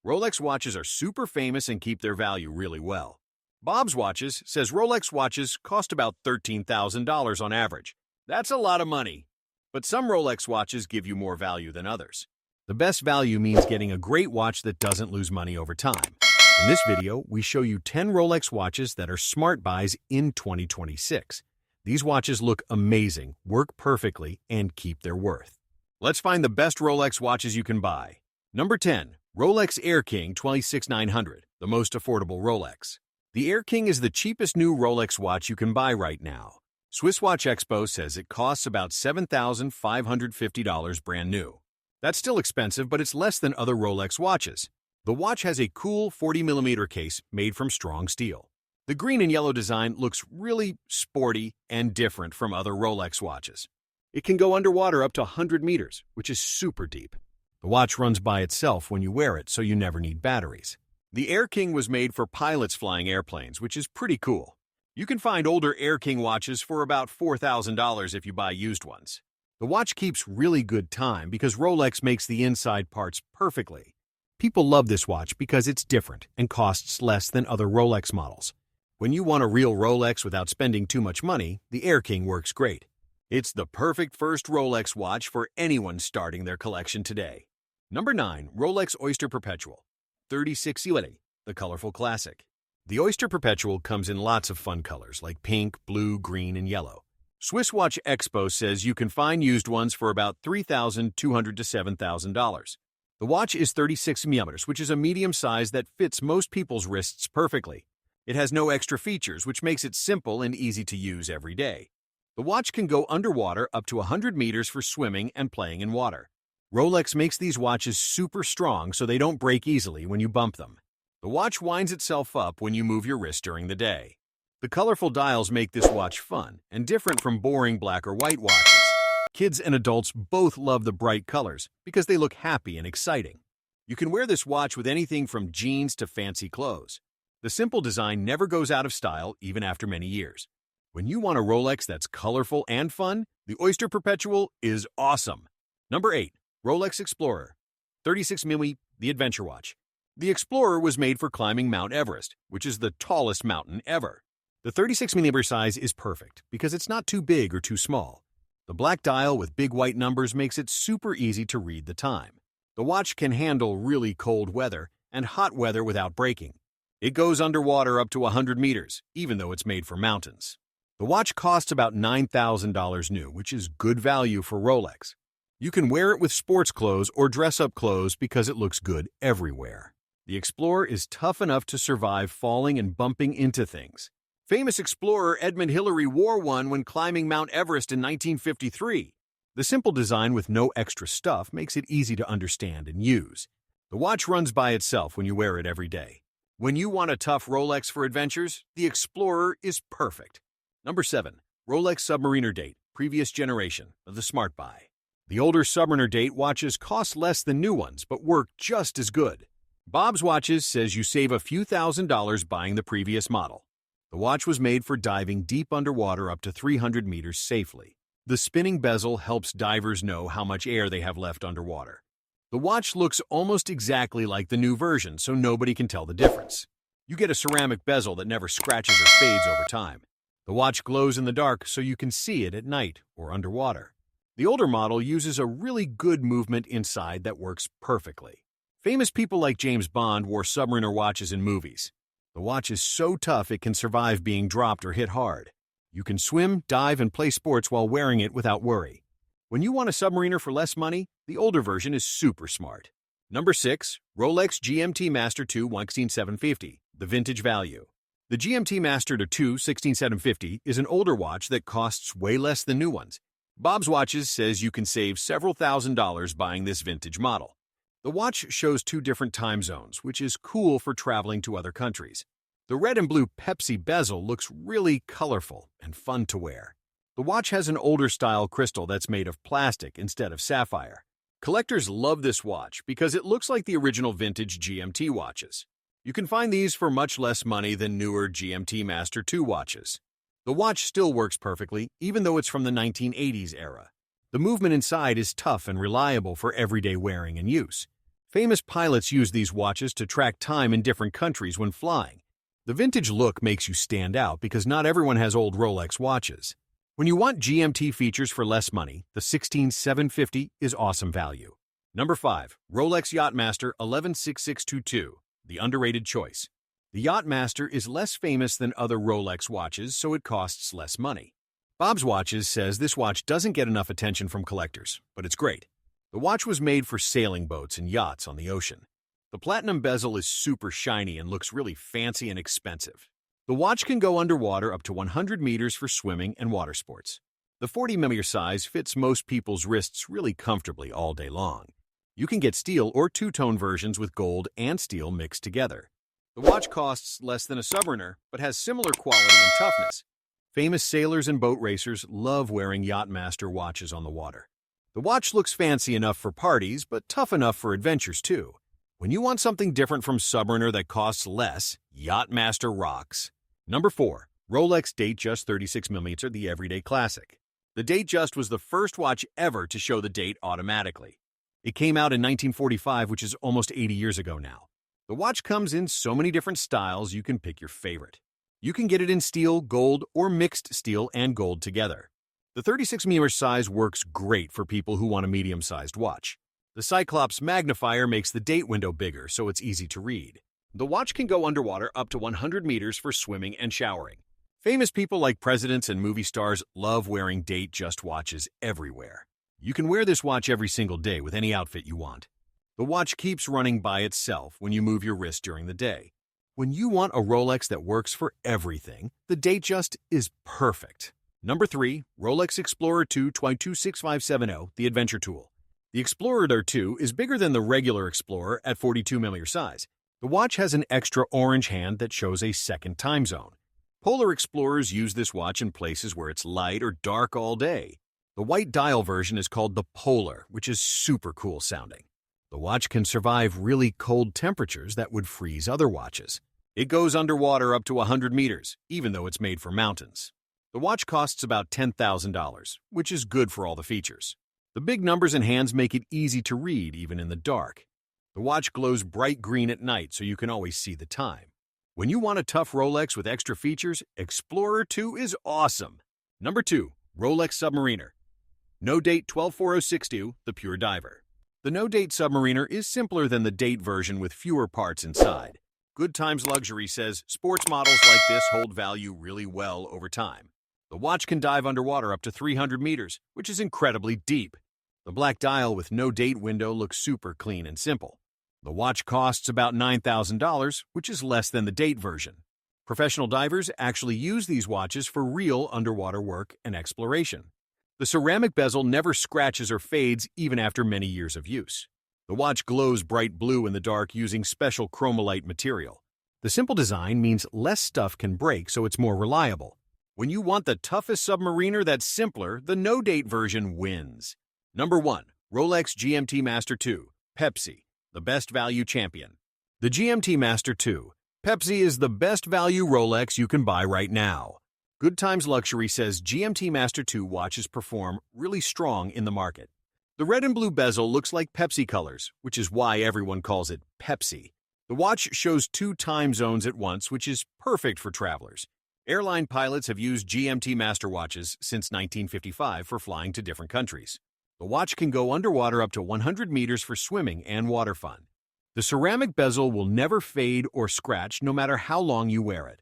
Rolex watches are super famous and keep their value really well. Bob's Watches says Rolex watches cost about $13,000 on average. That's a lot of money. But some Rolex watches give you more value than others. The best value means getting a great watch that doesn't lose money over time. In this video, we show you 10 Rolex watches that are smart buys in 2026. These watches look amazing, work perfectly, and keep their worth. Let's find the best Rolex watches you can buy. Number 10. Rolex Air-King 26900, the most affordable Rolex. The Air-King is the cheapest new Rolex watch you can buy right now. Swiss Watch Expo says it costs about $7,550 brand new. That's still expensive, but it's less than other Rolex watches. The watch has a cool 40mm case made from strong steel. The green and yellow design looks really sporty and different from other Rolex watches. It can go underwater up to 100 meters, which is super deep. The watch runs by itself when you wear it, so you never need batteries. The Air-King was made for pilots flying airplanes, which is pretty cool. You can find older Air-King watches for about $4,000 if you buy used ones. The watch keeps really good time because Rolex makes the inside parts perfectly. People love this watch because it's different and costs less than other Rolex models. When you want a real Rolex without spending too much money, the Air-King works great. It's the perfect first Rolex watch for anyone starting their collection today. Number 9. Rolex Oyster Perpetual 36 ULE, the colorful classic. The Oyster Perpetual comes in lots of fun colors like pink, blue, green, and yellow. Swiss Watch Expo says you can find used ones for about $3,200 to $7,000. The watch is 36 millimeters, which is a medium size that fits most people's wrists perfectly. It has no extra features, which makes it simple and easy to use every day. The watch can go underwater up to 100 meters for swimming and playing in water. Rolex makes these watches super strong so they don't break easily when you bump them. The watch winds itself up when you move your wrist during the day. The colorful dials make this watch fun and different from boring black or white watches. Kids and adults both love the bright colors because they look happy and exciting. You can wear this watch with anything from jeans to fancy clothes. The simple design never goes out of style even after many years. When you want a Rolex that's colorful and fun, the Oyster Perpetual is awesome. Number 8. Rolex Explorer 36mm, the adventure watch. The Explorer was made for climbing Mount Everest, which is the tallest mountain ever. The 36mm size is perfect because it's not too big or too small. The black dial with big white numbers makes it super easy to read the time. The watch can handle really cold weather and hot weather without breaking. It goes underwater up to 100 meters, even though it's made for mountains. The watch costs about $9,000 new, which is good value for Rolex. You can wear it with sports clothes or dress-up clothes because it looks good everywhere. The Explorer is tough enough to survive falling and bumping into things. Famous explorer Edmund Hillary wore one when climbing Mount Everest in 1953. The simple design with no extra stuff makes it easy to understand and use. The watch runs by itself when you wear it every day. When you want a tough Rolex for adventures, the Explorer is perfect. Number 7. Rolex Submariner Date, previous generation of the Smart Buy. The older Submariner Date watches cost less than new ones, but work just as good. Bob's Watches says you save a few $1,000s buying the previous model. The watch was made for diving deep underwater up to 300 meters safely. The spinning bezel helps divers know how much air they have left underwater. The watch looks almost exactly like the new version, so nobody can tell the difference. You get a ceramic bezel that never scratches or fades over time. The watch glows in the dark so you can see it at night or underwater. The older model uses a really good movement inside that works perfectly. Famous people like James Bond wore Submariner watches in movies. The watch is so tough it can survive being dropped or hit hard. You can swim, dive, and play sports while wearing it without worry. When you want a Submariner for less money, the older version is super smart. Number 6. Rolex GMT-Master II 16750, the vintage value. The GMT-Master II 16750 is an older watch that costs way less than new ones. Bob's Watches says you can save several $1,000s buying this vintage model. The watch shows 2 different time zones, which is cool for traveling to other countries. The red and blue Pepsi bezel looks really colorful and fun to wear. The watch has an older style crystal that's made of plastic instead of sapphire. Collectors love this watch because it looks like the original vintage GMT watches. You can find these for much less money than newer GMT-Master II watches. The watch still works perfectly, even though it's from the 1980s era. The movement inside is tough and reliable for everyday wearing and use. Famous pilots use these watches to track time in different countries when flying. The vintage look makes you stand out because not everyone has old Rolex watches. When you want GMT features for less money, the 16750 is awesome value. Number 5. Rolex Yacht-Master 116622, the underrated choice. The Yacht-Master is less famous than other Rolex watches, so it costs less money. Bob's Watches says this watch doesn't get enough attention from collectors, but it's great. The watch was made for sailing boats and yachts on the ocean. The platinum bezel is super shiny and looks really fancy and expensive. The watch can go underwater up to 100 meters for swimming and water sports. The 40mm size fits most people's wrists really comfortably all day long. You can get steel or two-tone versions with gold and steel mixed together. The watch costs less than a Submariner, but has similar quality and toughness. Famous sailors and boat racers love wearing Yacht-Master watches on the water. The watch looks fancy enough for parties, but tough enough for adventures too. When you want something different from Submariner that costs less, Yacht-Master rocks. Number 4. Rolex Datejust 36mm, the everyday classic. The Datejust was the first watch ever to show the date automatically. It came out in 1945, which is almost 80 years ago now. The watch comes in so many different styles you can pick your favorite. You can get it in steel, gold, or mixed steel and gold together. The 36mm size works great for people who want a medium-sized watch. The Cyclops magnifier makes the date window bigger, so it's easy to read. The watch can go underwater up to 100 meters for swimming and showering. Famous people like presidents and movie stars love wearing Datejust watches everywhere. You can wear this watch every single day with any outfit you want. The watch keeps running by itself when you move your wrist during the day. When you want a Rolex that works for everything, the Datejust is perfect. Number 3. Rolex Explorer II 26570, the adventure tool. The Explorer II is bigger than the regular Explorer at 42mm size. The watch has an extra orange hand that shows a second time zone. Polar explorers use this watch in places where it's light or dark all day. The white dial version is called the Polar, which is super cool sounding. The watch can survive really cold temperatures that would freeze other watches. It goes underwater up to 100 meters, even though it's made for mountains. The watch costs about $10,000, which is good for all the features. The big numbers and hands make it easy to read even in the dark. The watch glows bright green at night so you can always see the time. When you want a tough Rolex with extra features, Explorer II is awesome. Number 2. Rolex Submariner. No Date 124062, the Pure Diver. The No Date Submariner is simpler than the Date version with fewer parts inside. Good Times Luxury says sports models like this hold value really well over time. The watch can dive underwater up to 300 meters, which is incredibly deep. The black dial with no date window looks super clean and simple. The watch costs about $9,000, which is less than the date version. Professional divers actually use these watches for real underwater work and exploration. The ceramic bezel never scratches or fades even after many years of use. The watch glows bright blue in the dark using special chromolite material. The simple design means less stuff can break, so it's more reliable. When you want the toughest Submariner that's simpler, the no-date version wins. Number 1. Rolex GMT-Master II, Pepsi, the best value champion. The GMT-Master II, Pepsi is the best value Rolex you can buy right now. Good Times Luxury says GMT-Master II watches perform really strong in the market. The red and blue bezel looks like Pepsi colors, which is why everyone calls it Pepsi. The watch shows 2 time zones at once, which is perfect for travelers. Airline pilots have used GMT Master watches since 1955 for flying to different countries. The watch can go underwater up to 100 meters for swimming and water fun. The ceramic bezel will never fade or scratch no matter how long you wear it.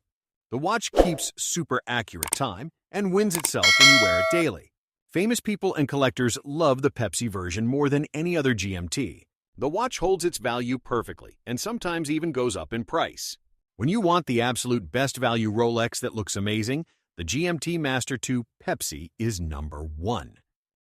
The watch keeps super accurate time and wins itself when you wear it daily. Famous people and collectors love the Pepsi version more than any other GMT. The watch holds its value perfectly and sometimes even goes up in price. When you want the absolute best value Rolex that looks amazing, the GMT Master II Pepsi is number 1.